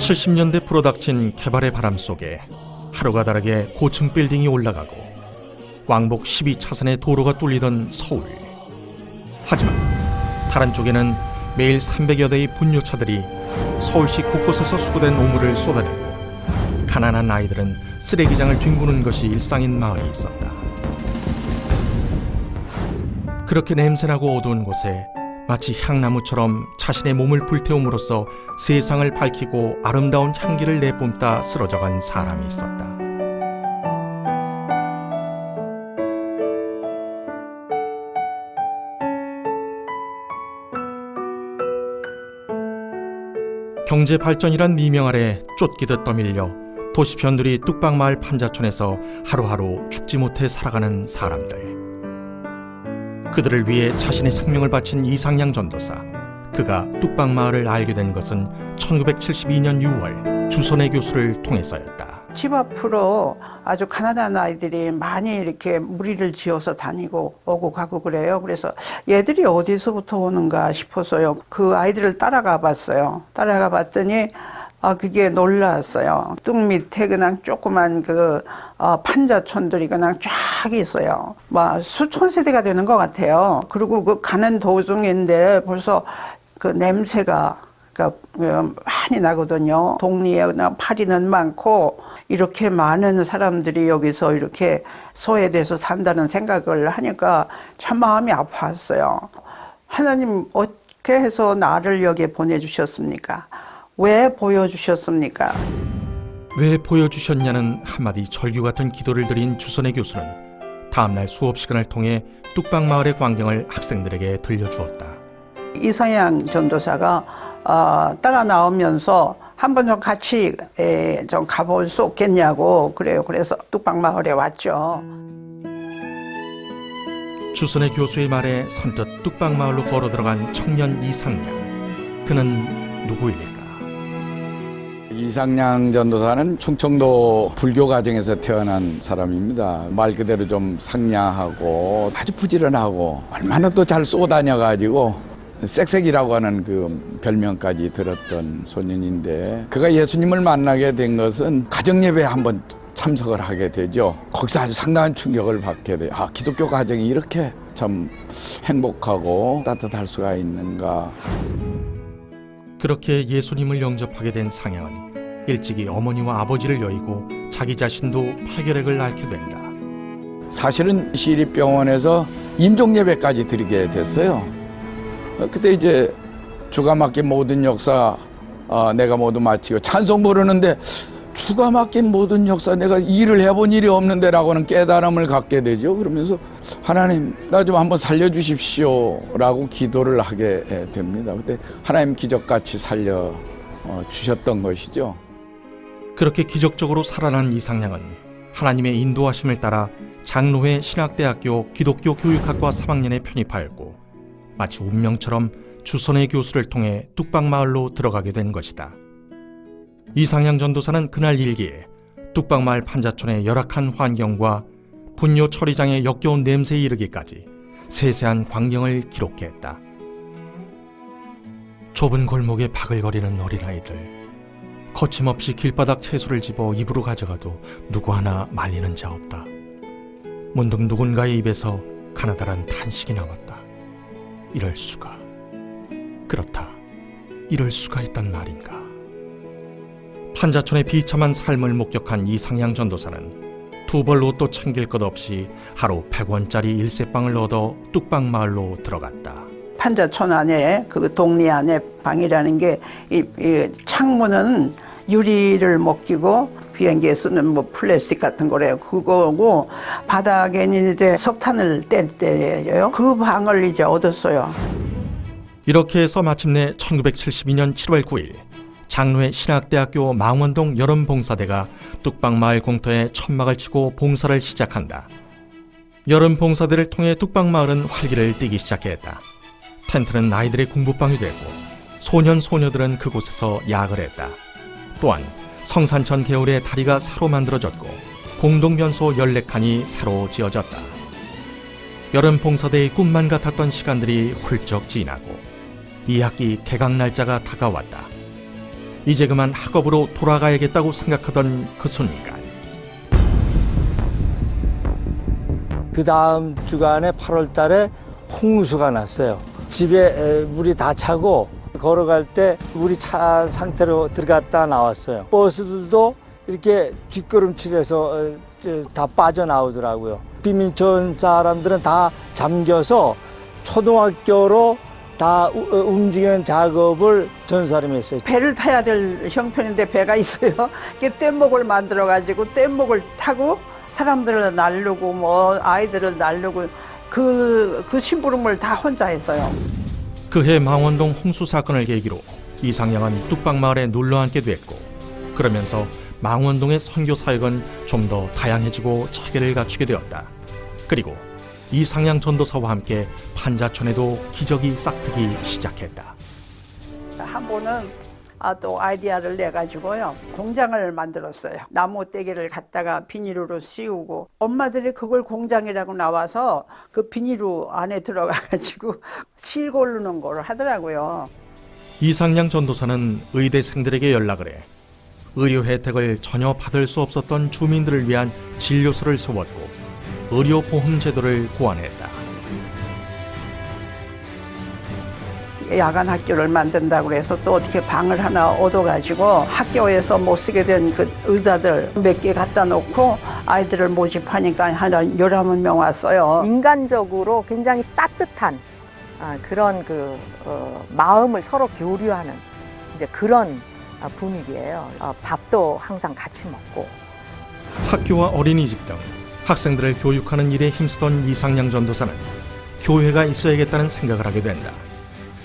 70년대 불어닥친 개발의 바람 속에 하루가 다르게 고층 빌딩이 올라가고 왕복 12차선의 도로가 뚫리던 서울. 하지만 다른 쪽에는 매일 300여 대의 분뇨차들이 서울시 곳곳에서 수거된 오물을 쏟아내고 가난한 아이들은 쓰레기장을 뒹구는 것이 일상인 마을이 있었다. 그렇게 냄새나고 어두운 곳에 마치 향나무처럼 자신의 몸을 불태움으로써 세상을 밝히고 아름다운 향기를 내뿜다 쓰러져간 사람이 있었다. 경제 발전이란 미명 아래 쫓기듯 떠밀려 도시 변두리 뚝방마을 판자촌에서 하루하루 죽지 못해 살아가는 사람들. 그들을 위해 자신의 생명을 바친 이상양 전도사. 그가 뚝방마을을 알게 된 것은 1972년 6월 주선의 교수를 통해서였다. 집 앞으로 아주 가난한 아이들이 많이 이렇게 무리를 지어서 다니고 오고 가고 그래요. 그래서 얘들이 어디서부터 오는가 싶어서요. 그 아이들을 따라가 봤어요. 따라가 봤더니 그게 놀랐어요. 뚝 밑에 그냥 조그만 판자촌들이 그냥 쫙 있어요. 막 수천 세대가 되는 것 같아요. 그리고 그 가는 도중인데 벌써 그 냄새가 많이 나거든요. 동리에 파리는 많고 이렇게 많은 사람들이 여기서 이렇게 소외돼서 산다는 생각을 하니까 참 마음이 아팠어요. 하나님 어떻게 해서 나를 여기에 보내주셨습니까? 왜 보여주셨습니까? 왜 보여주셨냐는 한마디 절규 같은 기도를 드린 주선의 교수는 다음날 수업 시간을 통해 뚝방마을의 광경을 학생들에게 들려주었다. 이상양 전도사가 따라 나오면서 한번 좀 같이 좀 가볼 수 없겠냐고 그래요. 그래서 뚝방마을에 왔죠. 주선의 교수의 말에 선뜻 뚝방마을로 걸어 들어간 청년 이상양. 그는 누구일까? 이상양 전도사는 충청도 불교 가정에서 태어난 사람입니다. 말 그대로 좀 상냥하고 아주 부지런하고 얼마나 또 잘 쏘다녀가지고 쌕쌕이라고 하는 그 별명까지 들었던 소년인데, 그가 예수님을 만나게 된 것은 가정예배에 한번 참석을 하게 되죠. 거기서 아주 상당한 충격을 받게 돼요. 기독교 가정이 이렇게 참 행복하고 따뜻할 수가 있는가. 그렇게 예수님을 영접하게 된 상양은 일찍이 어머니와 아버지를 여의고 자기 자신도 파결핵을 앓게 된다. 사실은 시립병원에서 임종예배까지 드리게 됐어요. 그때 이제 주가 맡긴 모든 역사 내가 모두 마치고 찬송 부르는데, 주가 맡긴 모든 역사 내가 일을 해본 일이 없는데 라고는 깨달음을 갖게 되죠. 그러면서 하나님 나 좀 한번 살려주십시오 라고 기도를 하게 됩니다. 그때 하나님 기적같이 살려주셨던 것이죠. 그렇게 기적적으로 살아난 이상양은 하나님의 인도하심을 따라 장로회 신학대학교 기독교 교육학과 3학년에 편입하였고 마치 운명처럼 주선의 교수를 통해 뚝방마을로 들어가게 된 것이다. 이상양 전도사는 그날 일기에 뚝방마을 판자촌의 열악한 환경과 분뇨 처리장의 역겨운 냄새에 이르기까지 세세한 광경을 기록했다. 좁은 골목에 바글거리는 어린아이들, 거침없이 길바닥 채소를 집어 입으로 가져가도 누구 하나 말리는 자 없다. 문득 누군가의 입에서 가나다란 탄식이 나왔다. 이럴 수가. 그렇다. 이럴 수가 있단 말인가. 판자촌의 비참한 삶을 목격한 이상양 전도사는 두 벌 옷도 챙길 것 없이 하루 100원짜리 일세빵을 얻어 뚝방마을로 들어갔다. 판자촌 안에 그 동리 안에 방이라는 게 이 창문은 유리를 못 끼고 비행기에 쓰는 뭐 플라스틱 같은 거래요. 그거고 바닥에는 이제 석탄을 뗄 때예요. 그 방을 이제 얻었어요. 이렇게 해서 마침내 1972년 7월 9일 장로회 신학대학교 망원동 여름봉사대가 뚝방마을 공터에 천막을 치고 봉사를 시작한다. 여름봉사대를 통해 뚝방마을은 활기를 띠기 시작했다. 텐트는 아이들의 공부방이 되고 소년 소녀들은 그곳에서 야학을 했다. 또한 성산천 개울의 다리가 새로 만들어졌고 공동면소 14칸이 새로 지어졌다. 여름봉사대의 꿈만 같았던 시간들이 훌쩍 지나고 2학기 개강 날짜가 다가왔다. 이제 그만 학업으로 돌아가야겠다고 생각하던 그 순간 그 다음 주간에 8월 달에 홍수가 났어요. 집에 물이 다 차고 걸어갈 때 물이 찬 상태로 들어갔다 나왔어요. 버스들도 이렇게 뒷걸음질해서 다 빠져나오더라고요. 비민촌 사람들은 다 잠겨서 초등학교로 다 움직이는 작업을 전 사람이 했어요. 배를 타야 될 형편인데 배가 있어요. 그 뗏목을 만들어가지고 뗏목을 타고 사람들을 날르고 뭐 아이들을 날르고 그 심부름을 다 혼자 했어요. 그해 망원동 홍수 사건을 계기로 이상양은 뚝방마을에 눌러앉게 됐고 그러면서 망원동의 선교 사역은 좀 더 다양해지고 체계를 갖추게 되었다. 그리고 이상양 전도사와 함께 판자촌에도 기적이 싹트기 시작했다. 한 번은 또 아이디어를 내가지고요 공장을 만들었어요. 나무 떼개를 갖다가 비닐로 씌우고 엄마들이 그걸 공장이라고 나와서 그 비닐로 안에 들어가가지고 실 고르는 걸 하더라고요. 이상양 전도사는 의대생들에게 연락을 해 의료 혜택을 전혀 받을 수 없었던 주민들을 위한 진료소를 세웠고 의료보험 제도를 고안했다. 야간 학교를 만든다고 해서 또 어떻게 방을 하나 얻어가지고 학교에서 못 쓰게 된 그 의자들 몇 개 갖다 놓고 아이들을 모집하니까 한 11명 왔어요. 인간적으로 굉장히 따뜻한 그런 마음을 서로 교류하는 이제 그런 분위기예요. 밥도 항상 같이 먹고. 학교와 어린이집 등 학생들을 교육하는 일에 힘쓰던 이상양 전도사는 교회가 있어야겠다는 생각을 하게 된다.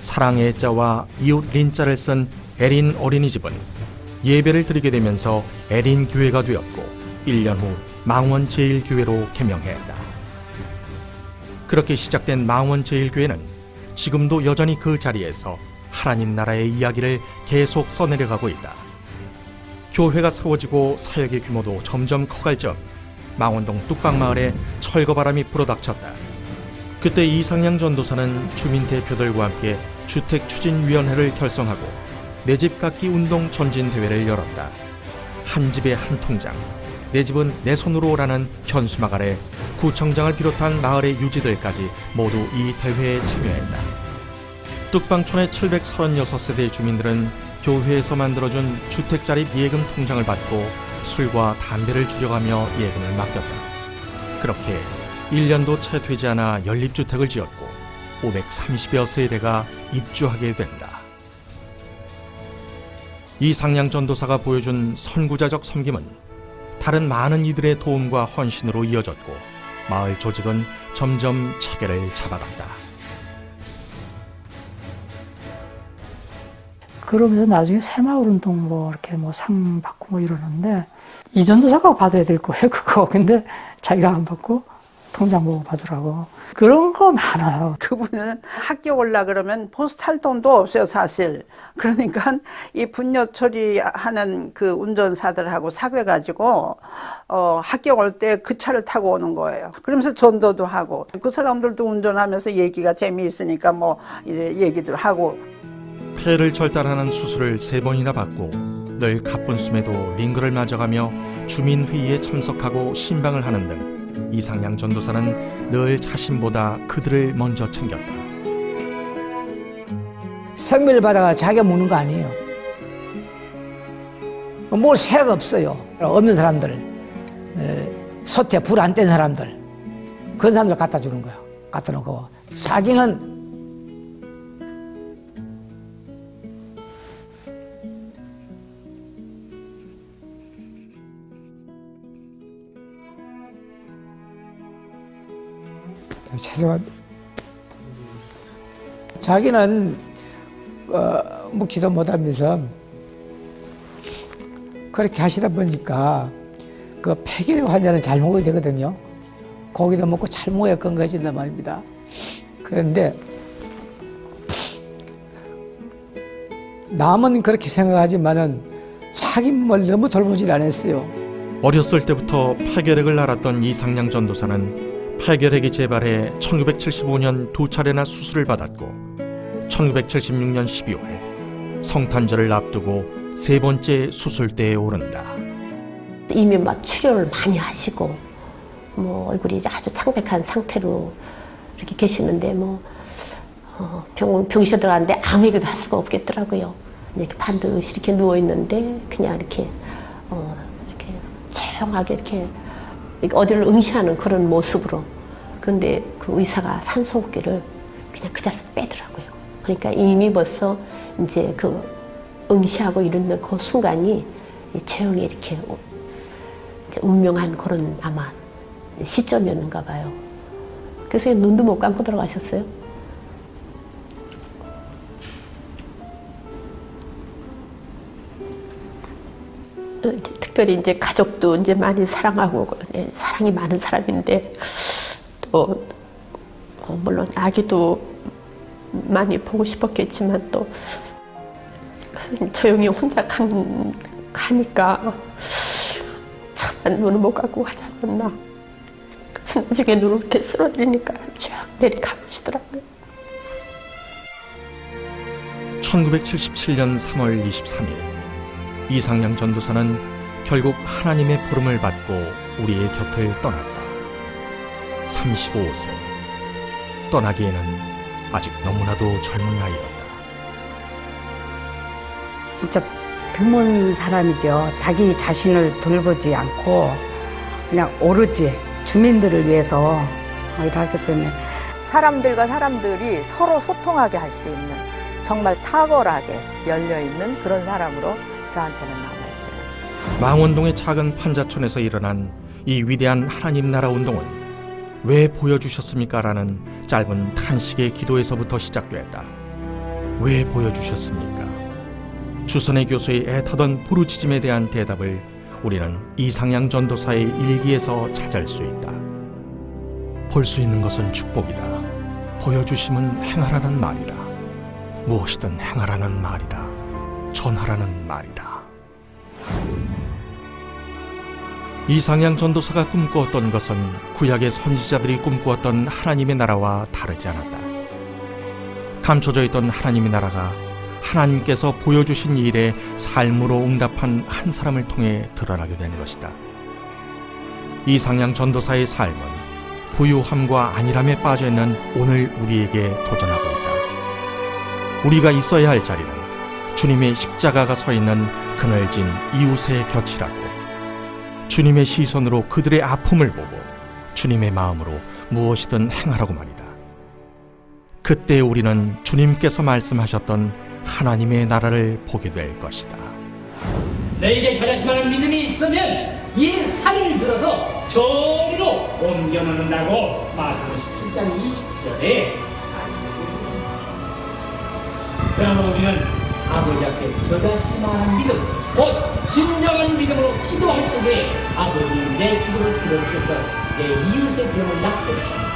사랑의 자와 이웃 린자를 쓴 에린 어린이집은 예배를 드리게 되면서 에린 교회가 되었고 1년 후 망원 제1교회로 개명했다. 그렇게 시작된 망원 제1교회는 지금도 여전히 그 자리에서 하나님 나라의 이야기를 계속 써내려가고 있다. 교회가 세워지고 사역의 규모도 점점 커갈 적 망원동 뚝방마을에 철거바람이 불어닥쳤다. 그때 이상양 전도사는 주민 대표들과 함께 주택추진위원회를 결성하고 내 집 갖기 운동 전진대회를 열었다. 한 집에 한 통장, 내 집은 내 손으로라는 현수막 아래 구청장을 비롯한 마을의 유지들까지 모두 이 대회에 참여했다. 뚝방촌의 736세대 주민들은 교회에서 만들어준 주택자립 예금 통장을 받고 술과 담배를 줄여가며 예금을 맡겼다. 그렇게 1년도 채 되지 않아 연립주택을 지었고 530여 세대가 입주하게 된다. 이상양 전도사가 보여준 선구자적 섬김은 다른 많은 이들의 도움과 헌신으로 이어졌고 마을 조직은 점점 체계를 잡아갔다. 그러면서 나중에 새마을운동 뭐 이렇게 뭐 상 받고 뭐 이러는데 이 전도사가 받아야 될 거예요 그거. 근데 자기가 안 받고 통장 보고 받으라고. 그런 거 많아요. 그분은 학교 올라 그러면 포스탈 돈도 없어요 사실. 그러니까 이 분뇨 처리하는 그 운전사들하고 사귀어가지고 학교 올 때 그 차를 타고 오는 거예요. 그러면서 전도도 하고 그 사람들도 운전하면서 얘기가 재미있으니까 뭐 이제 얘기들 하고. 폐를 절단하는 수술을 3번이나 받고 늘 가쁜 숨에도 링거를 맞아가며 주민회의에 참석하고 신방을 하는 등 이상양 전도사는 늘 자신보다 그들을 먼저 챙겼다. 성미를 받아가 자기가 먹는 거 아니에요. 뭘 새가 없어요. 없는 사람들, 솥에 불 안 뗀 사람들, 그런 사람들 갖다 주는 거야. 갖다 놓고 자기는 죄송합니다. 자기는 묵지도 못하면서 그렇게 하시다 보니까 그 폐결핵 환자는 잘 먹어야 되거든요. 고기도 먹고 잘 먹어야 건강해진단 말입니다. 그런데 남은 그렇게 생각하지만은 자기 몸을 너무 돌보질 않았어요. 어렸을 때부터 폐결핵을 앓았던 이상양 전도사는 폐결핵이 재발해 1975년 2차례나 수술을 받았고 1976년 12월 성탄절을 앞두고 세 번째 수술대에 오른다. 이미 막 출혈을 많이 하시고 뭐 얼굴이 아주 창백한 상태로 이렇게 계시는데 병실에 들어갔는데 아무 얘기도 할 수가 없겠더라고요. 이렇게 반드시 이렇게 누워 있는데 그냥 이렇게 조용하게 이렇게 어디를 응시하는 그런 모습으로. 그런데 그 의사가 산소호흡기를 그냥 그 자리에서 빼더라고요. 그러니까 이미 벌써 이제 그 응시하고 이러는 그 순간이 조용히 이렇게 이제 운명한 그런 아마 시점이었는가 봐요. 그래서 눈도 못 감고 들어가셨어요. 특별히 이제 가족도 이제 많이 사랑하고 사랑이 많은 사람인데 또 물론 아기도 많이 보고 싶었겠지만 또 조용히 혼자 가니까 참 눈을 못 감고 가지 않았나. 그래서 나중에 눈을 이렇게 쓸어드리니까 쭉 내리감으시더라고요. 1977년 3월 23일 이상양 전도사는 결국 하나님의 부름을 받고 우리의 곁을 떠났다. 35세. 떠나기에는 아직 너무나도 젊은 나이였다. 진짜 드문 사람이죠. 자기 자신을 돌보지 않고 그냥 오로지 주민들을 위해서 일하기 때문에 사람들과 사람들이 서로 소통하게 할 수 있는 정말 탁월하게 열려있는 그런 사람으로 저한테는 남아있어요. 망원동의 작은 판자촌에서 일어난 이 위대한 하나님 나라 운동은 왜 보여주셨습니까? 라는 짧은 탄식의 기도에서부터 시작됐다. 왜 보여주셨습니까? 주선의 교수의 애타던 부르짖음에 대한 대답을 우리는 이상양 전도사의 일기에서 찾을 수 있다. 볼 수 있는 것은 축복이다. 보여주심은 행하라는 말이다. 무엇이든 행하라는 말이다. 전하라는 말이다. 이상양 전도사가 꿈꾸었던 것은 구약의 선지자들이 꿈꾸었던 하나님의 나라와 다르지 않았다. 감춰져 있던 하나님의 나라가 하나님께서 보여주신 일에 삶으로 응답한 한 사람을 통해 드러나게 된 것이다. 이상양 전도사의 삶은 부유함과 안일함에 빠져있는 오늘 우리에게 도전하고 있다. 우리가 있어야 할 자리는 주님의 십자가가 서 있는 그늘진 이웃의 곁이라고. 주님의 시선으로 그들의 아픔을 보고 주님의 마음으로 무엇이든 행하라고 말이다. 그때 우리는 주님께서 말씀하셨던 하나님의 나라를 보게 될 것이다. 너에게 저자신만한 믿음이 있으면 이 산을 들어서 저리로 옮겨 놓는다고 마태복음 17장 20절에 그러나 우리는 아버지 앞에 저자신만한 믿음, 곧 진정한 믿음으로 기도할 적에 아버지 내 기도를 들어주셔서 내 이웃의 병을 낫게 주시고